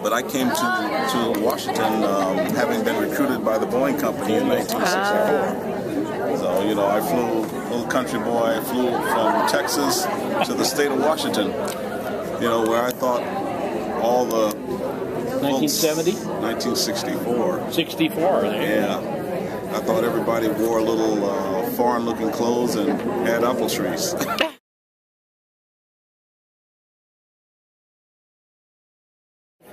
But I came to Washington having been recruited by the Boeing Company in 1964. So, you know, I flew, little country boy, I flew from Texas to the state of Washington, you know, where I thought all the 1970? 1964. 64, there. Yeah. I thought everybody wore little foreign-looking clothes and had apple trees.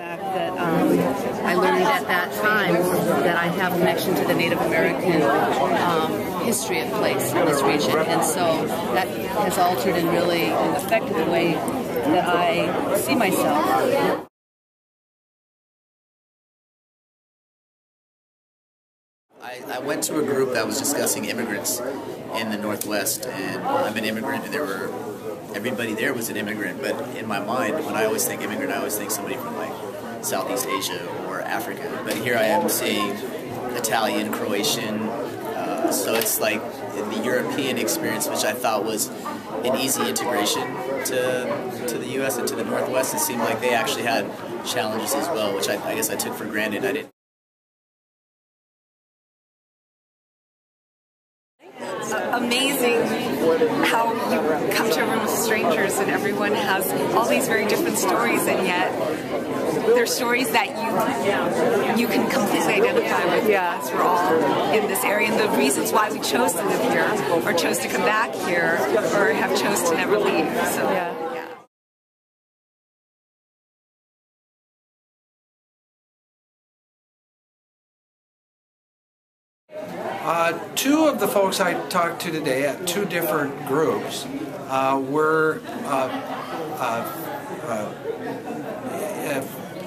I learned at that time that I have a connection to the Native American history of place in this region, and so that has altered and really affected the way that I see myself. I went to a group that was discussing immigrants in the Northwest, and I'm an immigrant, and everybody there was an immigrant, but in my mind, when I always think immigrant, I always think somebody from like Southeast Asia or Africa, but here I am seeing Italian, Croatian, so it's like the European experience, which I thought was an easy integration to the U.S. and to the Northwest. It seemed like they actually had challenges as well, which I guess I took for granted. I didn't. Amazing how you come to a room with strangers and everyone has all these very different stories, and yet they're stories that you can completely identify with. Because we're all in this area, and the reasons why we chose to live here or chose to come back here or have chose to never leave. So yeah. Two of the folks I talked to today at two different groups were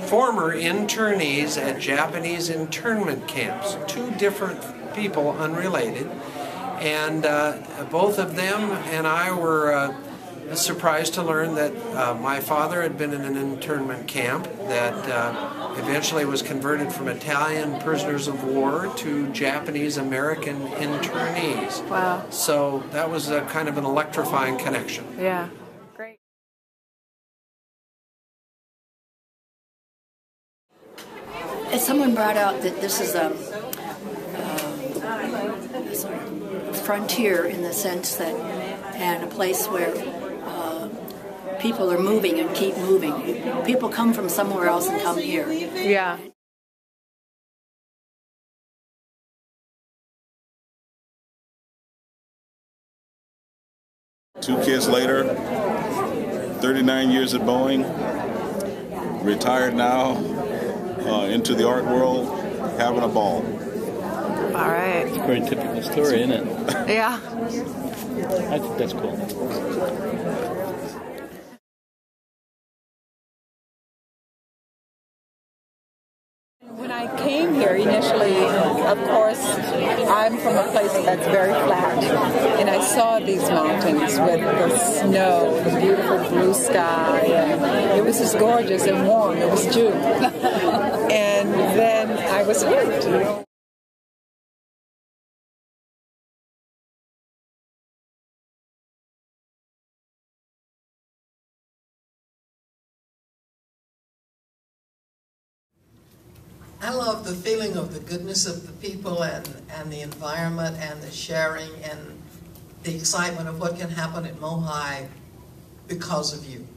former internees at Japanese internment camps. Two different people, unrelated, and both of them and I were surprised to learn that my father had been in an internment camp that eventually was converted from Italian prisoners of war to Japanese American internees. Wow. So that was a kind of an electrifying connection. Yeah. Great. As someone brought out that this is a frontier in the sense that, and a place where people are moving and keep moving. People come from somewhere else and come here. Yeah. Two kids later, 39 years at Boeing, retired now, into the art world, having a ball. All right. It's a very typical story, isn't it? Yeah. I think that's cool. When I came here initially, of course, I'm from a place that's very flat, and I saw these mountains with the snow, the beautiful blue sky, and it was just gorgeous and warm. It was June. And then I was hooked. I love the feeling of the goodness of the people and the environment and the sharing and the excitement of what can happen at MOHAI because of you.